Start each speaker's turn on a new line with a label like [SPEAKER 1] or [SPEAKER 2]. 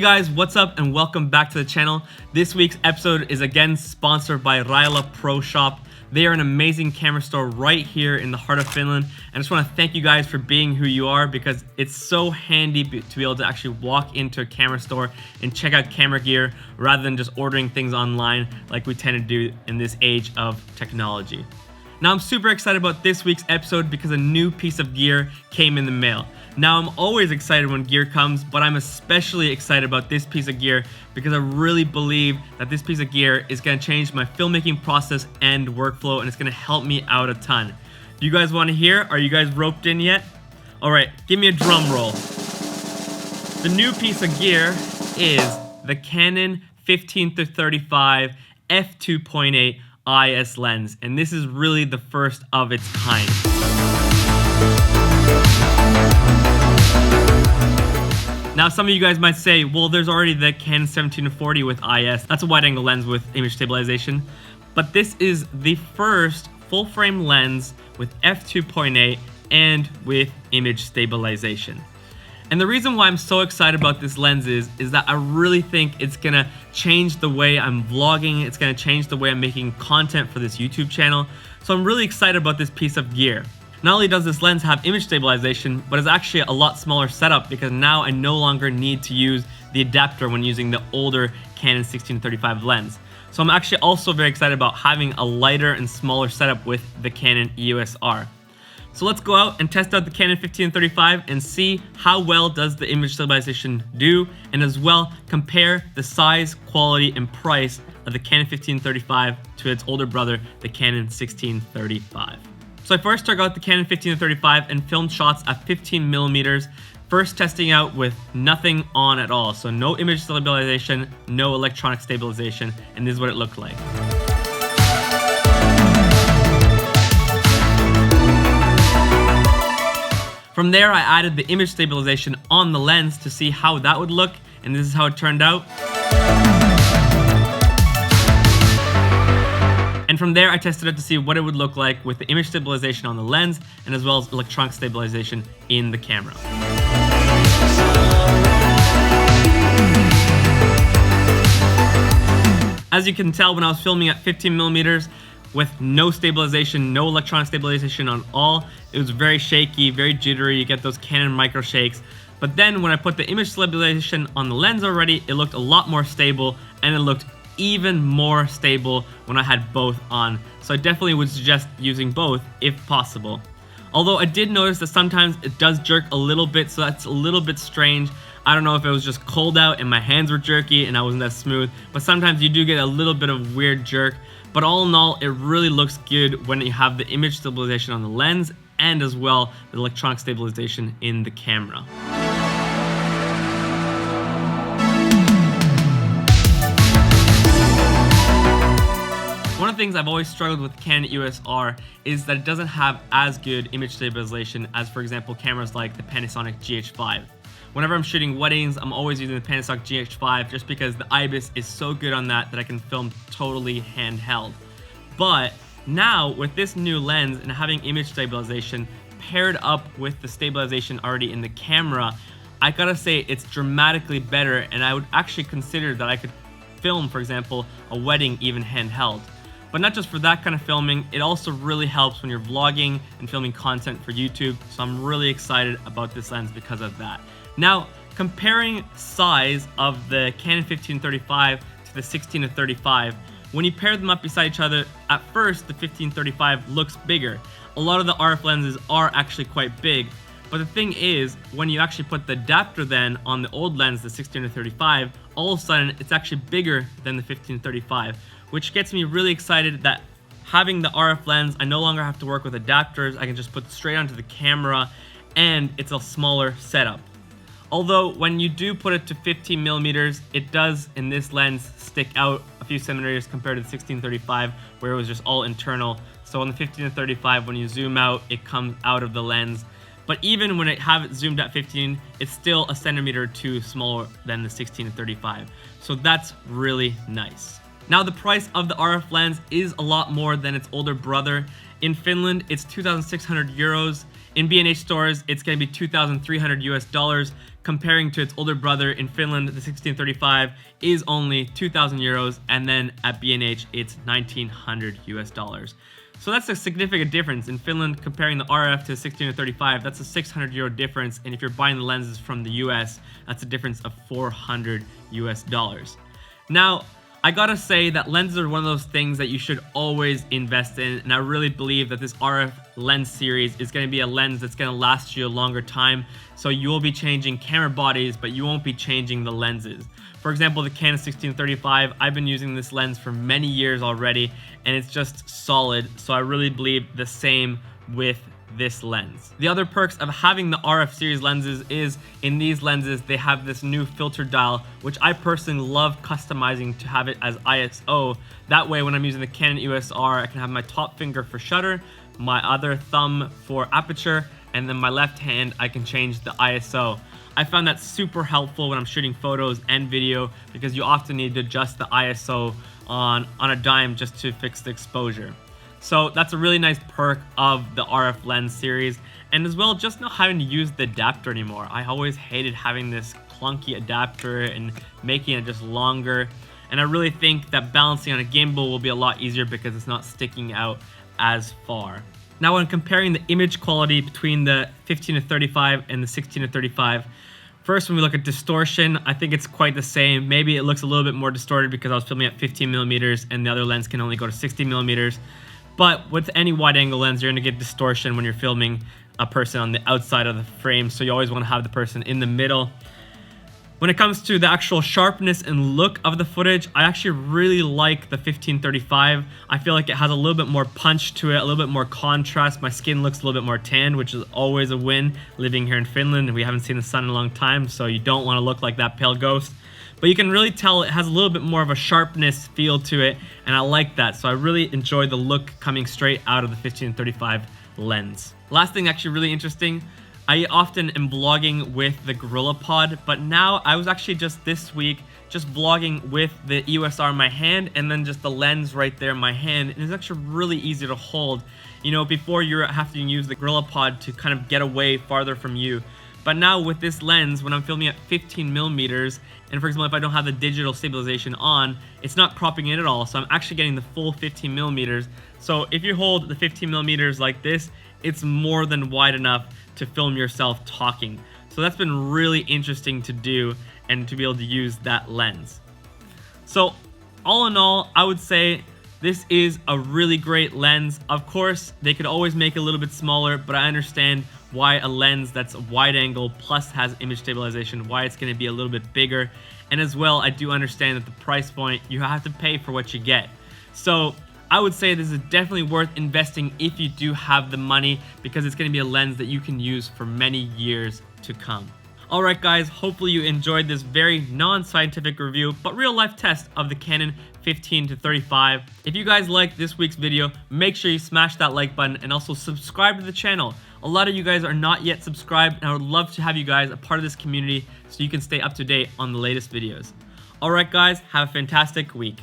[SPEAKER 1] guys, what's up and welcome back to the channel. This week's episode is again sponsored by Raila Pro Shop. They are an amazing camera store right here in the heart of Finland. And I just want to thank you guys for being who you are, because it's so handy to be able to actually walk into a camera store and check out camera gear rather than just ordering things online like we tend to do in this age of technology. Now I'm super excited about this week's episode because a new piece of gear came in the mail. Now I'm always excited when gear comes, but I'm especially excited about this piece of gear because I really believe that this piece of gear is going to change my filmmaking process and workflow, and it's going to help me out a ton. Do you guys want to hear? Are you guys roped in yet? Alright, give me a drum roll. The new piece of gear is the Canon 15-35 F2.8 IS lens, and this is really the first of its kind. Now some of you guys might say, well, there's already the Canon 17-40 with IS. That's a wide angle lens with image stabilization. But this is the first full frame lens with f2.8 and with image stabilization. And the reason why I'm so excited about this lens is that I really think it's gonna change the way I'm vlogging. It's gonna change the way I'm making content for this YouTube channel. So I'm really excited about this piece of gear. Not only does this lens have image stabilization, but it's actually a lot smaller setup because now I no longer need to use the adapter when using the older Canon 16-35 lens. So I'm actually also very excited about having a lighter and smaller setup with the Canon EOS R. So let's go out and test out the Canon 15-35 and see how well does the image stabilization do, and as well compare the size, quality, and price of the Canon 15-35 to its older brother, the Canon 16-35. So I first took out the Canon 15-35 and filmed shots at 15mm, first testing out with nothing on at all. So no image stabilization, no electronic stabilization, and this is what it looked like. From there, I added the image stabilization on the lens to see how that would look, and this is how it turned out. And from there, I tested it to see what it would look like with the image stabilization on the lens and as well as electronic stabilization in the camera. As you can tell, when I was filming at 15mm with no stabilization, no electronic stabilization on all, it was very shaky, very jittery. You get those Canon micro shakes. But then when I put the image stabilization on the lens already, it looked a lot more stable, and it looked even more stable when I had both on. So I definitely would suggest using both if possible. Although I did notice that sometimes it does jerk a little bit, so that's a little bit strange. I don't know if it was just cold out and my hands were jerky and I wasn't that smooth, but sometimes you do get a little bit of weird jerk. But all in all, it really looks good when you have the image stabilization on the lens and as well the electronic stabilization in the camera. One of the things I've always struggled with the Canon EOS R is that it doesn't have as good image stabilization as, for example, cameras like the Panasonic GH5. Whenever I'm shooting weddings, I'm always using the Panasonic GH5 just because the IBIS is so good on that I can film totally handheld. But now with this new lens and having image stabilization paired up with the stabilization already in the camera, I gotta say it's dramatically better, and I would actually consider that I could film, for example, a wedding even handheld. But not just for that kind of filming, it also really helps when you're vlogging and filming content for YouTube. So I'm really excited about this lens because of that. Now, comparing size of the Canon 15-35 to the 16-35, when you pair them up beside each other, at first the 15-35 looks bigger. A lot of the RF lenses are actually quite big, but the thing is, when you actually put the adapter then on the old lens, the 16-35, all of a sudden it's actually bigger than the 15-35, which gets me really excited that having the RF lens, I no longer have to work with adapters. I can just put it straight onto the camera, and it's a smaller setup. Although when you do put it to 15mm, it does in this lens stick out a few centimeters compared to the 16-35, where it was just all internal. So on the 15-35, when you zoom out, it comes out of the lens. But even when I have it zoomed at 15, it's still a centimeter or two smaller than the 16-35. So that's really nice. Now the price of the RF lens is a lot more than its older brother. In Finland, it's 2,600 euros. In B&H stores, it's going to be $2,300 comparing to its older brother in Finland. The 16-35 is only 2,000 euros, and then at B&H it's $1,900. So that's a significant difference. In Finland, comparing the RF to 16-35, that's a 600 euro difference, and if you're buying the lenses from the US, that's a difference of $400. Now, I gotta say that lenses are one of those things that you should always invest in, and I really believe that this RF lens series is going to be a lens that's going to last you a longer time. So you will be changing camera bodies, but you won't be changing the lenses. For example, the Canon 16-35, I've been using this lens for many years already, and it's just solid. So I really believe the same with this lens. The other perks of having the RF series lenses is in these lenses they have this new filter dial, which I personally love customizing to have it as ISO. That way when I'm using the Canon EOS R, I can have my top finger for shutter, my other thumb for aperture, and then my left hand I can change the ISO. I found that super helpful when I'm shooting photos and video because you often need to adjust the ISO on a dime just to fix the exposure. So that's a really nice perk of the RF lens series, and as well just not having to use the adapter anymore. I always hated having this clunky adapter and making it just longer, and I really think that balancing on a gimbal will be a lot easier because it's not sticking out as far. Now when comparing the image quality between the 15-35 and the 16-35, first, when we look at distortion, I think it's quite the same. Maybe it looks a little bit more distorted because I was filming at 15mm and the other lens can only go to 60mm. But with any wide angle lens, you're going to get distortion when you're filming a person on the outside of the frame. So you always want to have the person in the middle. When it comes to the actual sharpness and look of the footage, I actually really like the 15-35. I feel like it has a little bit more punch to it, a little bit more contrast. My skin looks a little bit more tanned, which is always a win living here in Finland. We haven't seen the sun in a long time, so you don't want to look like that pale ghost. But you can really tell it has a little bit more of a sharpness feel to it, and I like that. So I really enjoy the look coming straight out of the 15-35 lens. Last thing actually really interesting, I often am vlogging with the GorillaPod, but now I was actually just this week just vlogging with the EOS R in my hand and then just the lens right there in my hand, and it's actually really easy to hold. You know, before you have to use the GorillaPod to kind of get away farther from you. But now with this lens, when I'm filming at 15mm, and for example, if I don't have the digital stabilization on, it's not cropping in at all. So I'm actually getting the full 15mm. So if you hold the 15mm like this, it's more than wide enough to film yourself talking. So that's been really interesting to do and to be able to use that lens. So all in all, I would say this is a really great lens. Of course, they could always make it a little bit smaller, but I understand why a lens that's wide angle plus has image stabilization, why it's going to be a little bit bigger. And as well, I do understand that the price point, you have to pay for what you get. So I would say this is definitely worth investing if you do have the money, because it's going to be a lens that you can use for many years to come. Alright guys, hopefully you enjoyed this very non-scientific review but real life test of the Canon 15-35. If you guys liked this week's video, make sure you smash that like button and also subscribe to the channel. A lot of you guys are not yet subscribed, and I would love to have you guys a part of this community so you can stay up to date on the latest videos. Alright guys, have a fantastic week.